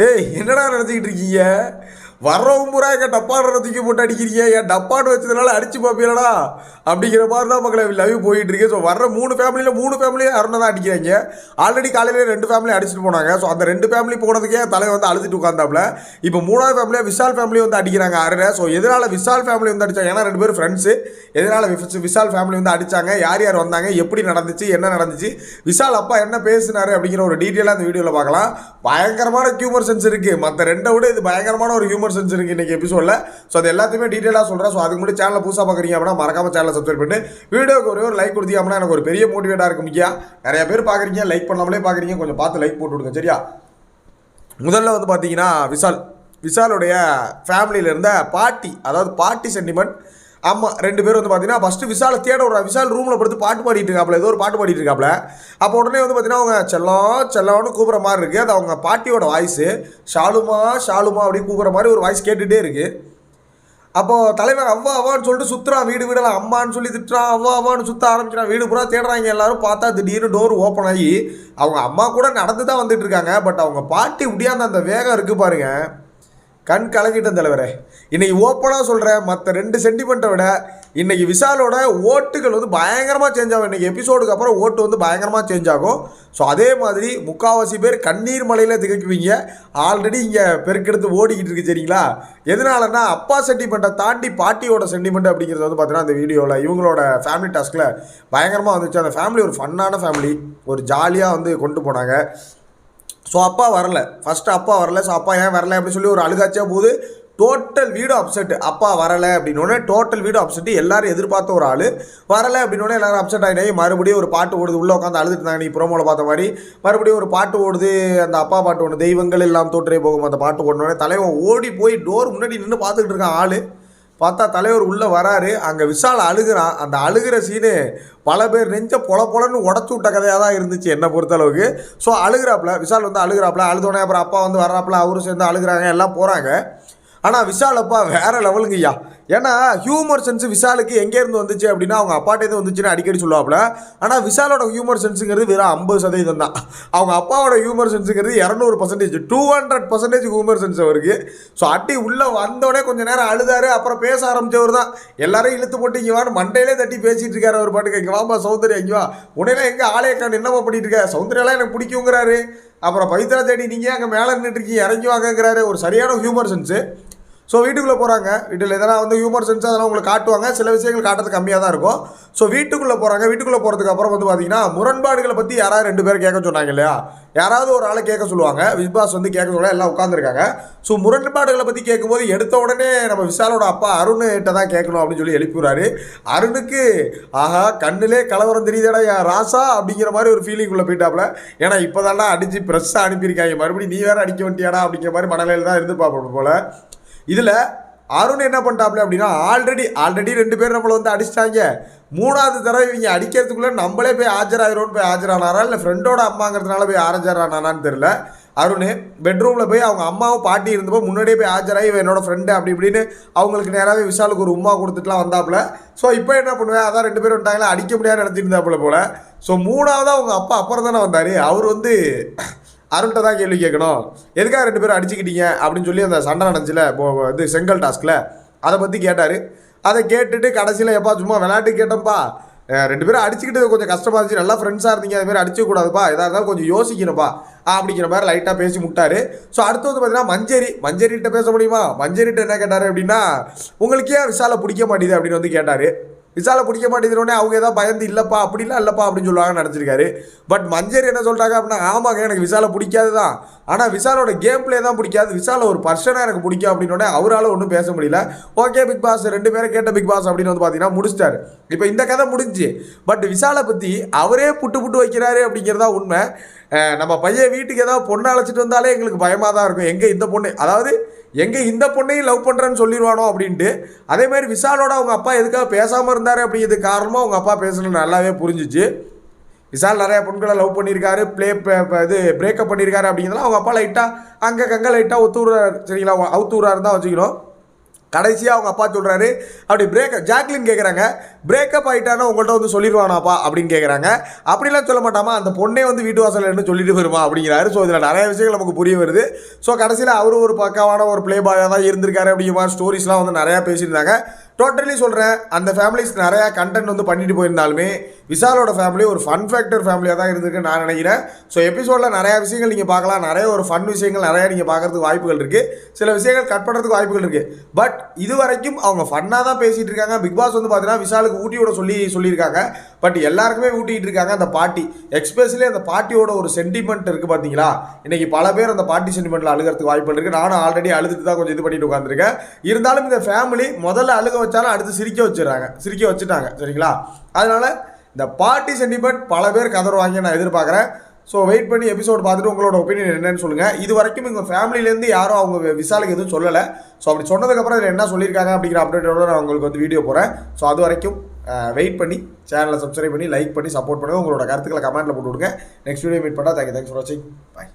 டேய் என்னடா நடத்திக்கிட்டு இருக்கீங்க? வர்றவங்க பூரா எங்கள் டப்பான தூக்கி போட்டு அடிக்கிறீங்க. என் டப்பான்னு வச்சதுனால அடிச்சு பார்ப்பீங்களடா அப்படிங்கிற மாதிரி தான் மக்களை லைவ் போயிட்டு இருக்கு. ஸோ வர்ற மூணு ஃபேமிலியும் அருணை தான் அடிக்கிறாங்க. ஆல்ரெடி காலையில் 2 ஃபேமிலி அடிச்சுட்டு போனாங்க. ஸோ அந்த 2 ஃபேமிலி போனதுக்கே தலை வந்து அழுதுட்டு உட்காந்தாப்புல. இப்போ 3வது ஃபேமிலியாக விஷால் ஃபேமிலி வந்து அடிக்கிறாங்க அருணை. ஸோ எதனால் விஷால் ஃபேமிலி வந்து அடித்தாங்க? ஏன்னா 2 பேரும் ஃப்ரெண்ட்ஸு. எதனால் விஷால் ஃபேமிலி வந்து அடித்தாங்க, யார் யார் வந்தாங்க, எப்படி நடந்துச்சு, என்ன நடந்துச்சு, விஷால் அப்பா என்ன பேசினாரு அப்படிங்கிற ஒரு டீட்டெயிலாக அந்த வீடியோவில் பார்க்கலாம். பயங்கரமான ஹியூமர் சென்ஸ் இருக்குது. மற்ற 2 விட இது பயங்கரமான ஒரு ஹியூமர் சென்ஸ் இருக்குது இன்றைக்கி எபிசோடில். ஸோ அது எல்லாத்தையுமே டீட்டெயிலாக சொல்கிறேன். ஸோ அதுக்கு முன்னாடி சேனலை புதுசாக பார்க்குறீங்க அப்படின்னா மறக்காம சேனலை சப்ஸ்கிரைப் பண்ணிட்டு வீடியோக்கு ஒரு லைக் கொடுத்தீங்க அப்படின்னா எனக்கு ஒரு பெரிய மோட்டிவேட்டாக இருக்கும். முக்கியம் நிறைய பேர் பார்க்குறீங்க, லைக் பண்ணாமலே பார்க்குறீங்க, கொஞ்சம் பார்த்து லைக் போட்டு விடுங்க சரியா. முதல்ல வந்து பார்த்தீங்கன்னா விஷாலுடைய ஃபேமிலியில் இருந்த பாட்டி, அதாவது பாட்டி சென்டிமெண்ட். ஆமாம், 2 பேர் வந்து பார்த்தீங்கன்னா ஃபஸ்ட்டு விஷாலை தேட விட்றாங்க. விஷால் ரூமில் படுத்து பாட்டு பாடிட்டு இருக்காப்புல, ஏதோ ஒரு பாட்டு பாடிட்டு இருக்காப்புல. அப்போ உடனே வந்து பார்த்தீங்கன்னா அவங்க செல்லம்னு கூப்பிட்ற மாதிரி இருக்குது. அது அவங்க பாட்டியோட வாய்ஸு. ஷாலுமா அப்படின்னு கூப்பிட்ற மாதிரி ஒரு வாய்ஸ் கேட்டுகிட்டே இருக்குது. அப்போது தலைவர் அவ்வான்னு சொல்லிட்டு சுற்றுறான், வீடெல்லாம் அம்மான்னு சொல்லி திட்டுறான், அவ்வான்னு சுற்ற ஆரம்பிக்கிறான். வீடு பூரா தேடுறாங்க எல்லாரும். பார்த்தா திடீர்னு டோர் ஓப்பன் ஆகி அவங்க அம்மா கூட நடந்து தான் வந்துட்டு இருக்காங்க. பட் அவங்க பாட்டி முடியாத அந்த வேகம் இருக்குது பாருங்க, கண் கலங்கிட்டேன் தலைவரே. இன்றைக்கி ஓப்பனாக சொல்கிறேன், மற்ற 2 சென்டிமெண்ட்டை விட இன்றைக்கி விஷாலோட ஓட்டுகள் வந்து பயங்கரமாக சேஞ்ச் ஆகும். இன்றைக்கி எபிசோடுக்கு அப்புறம் ஓட்டு வந்து பயங்கரமாக சேஞ்ச் ஆகும். ஸோ அதே மாதிரி முக்கால்வாசி பேர் கண்ணீர் மலையில் திகைக்குவீங்க. ஆல்ரெடி இங்கே பெருக்கெடுத்து ஓடிக்கிட்டு இருக்கு சரிங்களா. எதனாலன்னா அப்பா சென்டிமெண்ட்டை தாண்டி பாட்டியோட சென்டிமெண்ட் அப்படிங்கிறது வந்து பார்த்தீங்கன்னா அந்த வீடியோவில் இவங்களோட ஃபேமிலி டாஸ்கில் பயங்கரமாக வந்துச்சு. அந்த ஃபேமிலி ஒரு ஃபன்னான ஃபேமிலி, ஒரு ஜாலியாக வந்து கொண்டு போனாங்க. ஸோ அப்பா வரல, ஃபஸ்ட்டு அப்பா வரல. ஸோ அப்பா ஏன் வரல அப்படின்னு சொல்லி ஒரு அழுகாச்சியாக போகுது. டோட்டல் வீடு அப்செட்டு. அப்பா வரலை அப்படின்னோடனே டோட்டல் வீடு அப்செட்டு. எல்லோரும் எதிர்பார்த்த ஒரு ஆள் வரலை அப்படின்னோடனே எல்லோரும் அப்செட் ஆகினாங்க. மறுபடியும் ஒரு பாட்டு ஓடுது, உள்ளே உட்காந்து அழுதுட்டு இருந்தாங்க. நீ ப்ரோமோவில் பார்த்த மாதிரி மறுபடியும் ஒரு பாட்டு ஓடுது, அந்த அப்பா பாட்டு ஒன்று, தெய்வங்கள் எல்லாம் தோற்றே போகும். அந்த பாட்டு ஓடினோடனே தலைவன் ஓடி போய் டோர் முன்னாடி நின்று பார்த்துக்கிட்டு இருக்கான். ஆள் பார்த்தா தலைவர் உள்ளே வராரு. அங்கே விஷால் அழுகிறான். அந்த அழுகிற சீனு பல பேர் நெஞ்ச பொலன்னு உடச்சி விட்ட கதையாக தான் இருந்துச்சு என்னை பொறுத்தளவுக்கு. ஸோ அழுகிறாப்புல விஷால் வந்து அழுகிறாப்புல. அழுதோடனே அப்புறம் அப்பா வந்து வர்றாப்புல, அவரும் சேர்ந்து அழுகிறாங்க, எல்லாம் போகிறாங்க. ஆனால் விஷால் அப்பா வேறு லெவலுங்கய்யா. ஏன்னா ஹியூமர் சென்ஸ் விஷாலுக்கு எங்கேருந்து வந்துச்சு அப்படின்னா அவங்க அப்பாட்டேருந்து வந்துச்சுன்னு அடிக்கடி சொல்லுவாப்புல. ஆனால் விஷாலோட ஹியூமர் சென்ஸுங்கிறது வெறும் 50% தான். அவங்க அப்பாவோட ஹியூமர் சென்ஸுங்கிறது 200%, 200% ஹியூமர் சென்ஸ் அவருக்கு. ஸோ அட்டி உள்ளே வந்தோடனே கொஞ்சம் நேரம் அழுதாரு. அப்புறம் பேச ஆரம்பித்தவர் தான். எல்லாரையும் இழுத்து போட்டு இங்கே வான்னு மண்டையிலே தட்டி பேசிகிட்டு இருக்காரு. அவர் பாட்டுக்கு இங்கே வாமா சௌந்தர்யா, இங்கே வா, உடனே எங்கே ஆலயக்கான் என்னமா பண்ணிட்டு இருக்க, சௌந்தர்யாலாம் எனக்கு பிடிக்குங்கிறாரு. அப்புறம் பவித்ரா தேடி நீங்கள் அங்கே மேலே நின்றுட்டு இருக்கீங்க, இறங்கி வாங்கங்கிறாரு. ஒரு சரியான ஹியூமர் சென்ஸு. ஸோ வீட்டுக்குள்ளே போகிறாங்க. வீட்டில் எதனா வந்து ஹியூமர் சென்ஸ் அதெல்லாம் உங்களுக்கு காட்டுவாங்க, சில விஷயங்கள் காட்டுறது கம்மியாக தான் இருக்கும். ஸோ வீட்டுக்குள்ளே போகிறாங்க. வீட்டுக்குள்ளே போகிறதுக்கு அப்புறம் வந்து பார்த்தீங்கன்னா முரண்பாடுகளை பற்றி யாராவது 2 பேர் கேட்க சொன்னாங்க இல்லையா, யாராவது ஒரு ஆளை கேட்க சொல்லுவாங்க. பிக்பாஸ் வந்து கேட்க சொல்ல எல்லாம் உட்காந்துருக்காங்க. ஸோ முரண்பாடுகளை பற்றி கேட்கும்போது எடுத்த உடனே நம்ம விஷாலோட அப்பா அருண்கிட்ட தான் கேட்கணும் அப்படின்னு சொல்லி எழுப்பிடுறாரு. அருணுக்கு ஆஹா கண்ணிலே கலவரம் தெரியுதடா என் ராசா அப்படிங்கிற மாதிரி ஒரு ஃபீலிங் உள்ள போயிட்டாப்புல. ஏன்னா இப்போ தாண்டா அடித்து ப்ரெஸ்ஸாக அனுப்பியிருக்காங்க, மறுபடியும் நீ வேறு அடிக்க வேண்டியாடா அப்படிங்கிற மாதிரி மனநிலையில் தான் இருந்து பார்ப்போம் போல். இதில் அருண் என்ன பண்ணிட்டாப்ல அப்படின்னா ஆல்ரெடி 2 பேர் நம்மளை வந்து அடிச்சிட்டாங்க. 3வது தடவை இவங்க அடிக்கிறதுக்குள்ளே நம்மளே போய் ஆஜராகிறோன்னு போய் ஆஜரானாரா, இல்லை ஃப்ரெண்டோட அம்மாங்கிறதுனால போய் ஆஜரானானான்னு தெரில. அருண் பெட்ரூமில் போய் அவங்க அம்மாவும் பாட்டி இருந்தப்போ முன்னாடியே போய் ஆஜராகி என்னோட ஃப்ரெண்டு அப்படி இப்படின்னு அவங்களுக்கு நேராகவே விஷாலுக்கு ஒரு உமா கொடுத்துட்டுலாம் வந்தாப்புல. ஸோ இப்போ என்ன பண்ணுவேன், அதான் 2 பேர் வந்துட்டாங்களா, அடிக்க முடியாது நினச்சிருந்தாப்புல போல். ஸோ 3வதாக அவங்க அப்பா அப்புறம் தானே வந்தார். அவர் வந்து அருண்கிட்ட தான் கேள்வி கேட்கணும், எதுக்காக 2 பேரும் அடிச்சுக்கிட்டீங்க அப்படின்னு சொல்லி அந்த சண்டை நடந்துச்சுல இது செங்கல் டாஸ்கில், அதை பற்றி கேட்டார். அதை கேட்டுட்டு கடைசியில் எப்பா சும்மா விளையாட்டு கேட்டோம்ப்பா, 2 பேரும் அடிச்சுக்கிட்டு கொஞ்சம் கஷ்டமாக இருந்துச்சு, நல்லா ஃப்ரெண்ட்ஸாக இருந்தீங்க, அதுமாதிரி அடிச்சக்கூடாதுப்பா, எதாக இருந்தாலும் கொஞ்சம் யோசிக்கணும்ப்பா அப்படிங்கிற மாதிரி லைட்டாக பேசி முட்டார். ஸோ அடுத்து வந்து பார்த்தீங்கன்னா மஞ்சரிட்ட பேச முடியுமா, மஞ்சரிட்ட என்ன கேட்டார் அப்படின்னா உங்களுக்கு ஏன் விஷாலை பிடிக்க மாட்டேது அப்படின்னு வந்து கேட்டார். விஷாலை பிடிக்க மாட்டேங்கிறோடனே அவங்க ஏதாவது பயந்து இல்லைப்பா அப்படிலாம் இல்லைப்பா அப்படின்னு சொல்லுவாங்கன்னு நினச்சிருக்காரு. பட் மஞ்சரி என்ன சொல்கிறாங்க அப்படின்னா ஆமாங்க எனக்கு விஷாலை பிடிக்காது தான், ஆனால் விஷாலோட கேம் பிளே தான் பிடிக்காது, விஷாலை ஒரு பர்சனாக எனக்கு பிடிக்கும் அப்படின்னோடனே அவரால் ஒன்றும் பேச முடியல. ஓகே பிக் பாஸ் 2 பேரை கேட்ட பிக் பாஸ் அப்படின்னு வந்து பார்த்தீங்கன்னா முடிச்சிட்டாரு. இப்போ இந்த கதை முடிஞ்சு. பட் விஷாலை பற்றி அவரே புட்டு வைக்கிறாரு அப்படிங்கிறதா உண்மை. நம்ம பையன் வீட்டுக்கு ஏதாவது பொண்ணை அழைச்சிட்டு வந்தாலே எங்களுக்கு பயமாக தான் இருக்கும், எங்கே இந்த பொண்ணு, அதாவது எங்கே இந்த பொண்ணையும் லவ் பண்ணுறேன்னு சொல்லிடுவானோ அப்படின்ட்டு. அதேமாதிரி விஷாலோட அவங்க அப்பா எதுக்காக பேசாமல் இருந்தார் அப்படிங்கிறதுக்கு காரணமாக அவங்க அப்பா பேசணும்னு நல்லாவே புரிஞ்சிச்சு. விஷால் நிறையா பொண்களை லவ் பண்ணியிருக்காரு, இது பிரேக்கப் பண்ணியிருக்காரு அப்படிங்கிறதுலாம் அவங்க அப்பா லைட்டாக அங்கே லைட்டாக ஒத்துறாரு சரிங்களா, அவுத்துறாரு தான் வச்சுக்கணும். கடைசியாக அவங்க அப்பா சொல்கிறாரு, அப்படி ஜாக்லின் கேட்குறாங்க, பிரேக்கப் ஆகிட்டானா உங்கள்கிட்ட வந்து சொல்லிடுவானாப்பா அப்படின்னு கேட்குறாங்க. அப்படிலாம் சொல்ல மாட்டாமா, அந்த பொண்ணே வந்து வீட்டு வாசலில் இருந்து சொல்லிட்டு வருமா அப்படிங்கிறாரு. ஸோ இதில் நிறைய விஷயங்கள் நமக்கு புரிய வருது. ஸோ கடைசியில் அவரும் ஒரு பக்காவான ஒரு ப்ளே பாயாக தான் இருந்திருக்காரு அப்படிங்கிற மாதிரி ஸ்டோரிஸ்லாம் வந்து நிறையா பேசியிருந்தாங்க. டோட்டலி சொல்கிறேன், அந்த ஃபேமிலிஸ் நிறையா கண்டென்ட் வந்து பண்ணிட்டு போயிருந்தாலுமே விஷாலோட ஃபேமிலி ஒரு ஃபன் ஃபேக்டர் ஃபேமிலியாக தான் இருந்திருக்குன்னு நான் நினைக்கிறேன். ஸோ எபிசோடில் நிறையா விஷயங்கள் நீங்கள் பார்க்கலாம், நிறைய ஒரு ஃபன் விஷயங்கள் நிறையா நீங்கள் பார்க்குறதுக்கு வாய்ப்புகள் இருக்குது, சில விஷயங்கள் கட் பண்ணுறதுக்கு வாய்ப்புகள் இருக்குது. பட் இது வரைக்கும் அவங்க ஃபன்னாக தான் பேசிகிட்டு இருக்காங்க. பிக் பாஸ் வந்து பார்த்தீங்கன்னா விஷாலுக்கு ஊட்டியோட சொல்லியிருக்காங்க. பட் எல்லாருக்குமே ஊட்டிகிட்டு இருக்காங்க அந்த பாட்டி, எக்ஸ்பெஷலி அந்த பாட்டியோட ஒரு சென்டிமெண்ட் இருக்குது பார்த்தீங்களா. இன்றைக்கி பல பேர் அந்த பாட்டி சென்டிமெண்ட்டில் அழுகிறதுக்கு வாய்ப்புகள் இருக்குது. நானும் ஆல்ரெடி அழுதுட்டு தான் கொஞ்சம் இது பண்ணிட்டு உட்காந்துருக்கேன். இருந்தாலும் இந்த ஃபேமிலி முதல்ல அழுக வச்சாலும் அடுத்து சிரிக்க வச்சுட்டாங்க சரிங்களா. அதனால் இந்த பாட்டி சென்டிமெண்ட் பல பேர் கதறுவாங்க நான் எதிர்பார்க்குறேன். ஸோ வெயிட் பண்ணி எபிசோட் பார்த்துட்டு உங்களோட ஒப்பீனியன் என்னன்னு சொல்லுங்கள். இது வரைக்கும் எங்கள் ஃபேமிலியிலேருந்து யாரும் அவங்க விஷாலுக்கு எதுவும் சொல்லலை. ஸோ அப்படி சொன்னதுக்கப்புறம் இதில் என்ன சொல்லியிருக்காங்க அப்படிங்கிற அப்டேட்டோட நான் உங்களுக்கு வந்து வீடியோ போகிறேன். ஸோ அது வரைக்கும் வெயிட் பண்ணி சேனலை சப்ஸ்கிரைப் பண்ணி லைக் பண்ணி சப்போர்ட் பண்ணுங்கள். உங்களோட கருத்துக்களை கமெண்ட்டில் போட்டு விடுங்க. நெக்ஸ்ட் வீடியோ மீட் பண்ணால் தேங்க்ஸ் ஃபார் வாட்சிங். பாய்.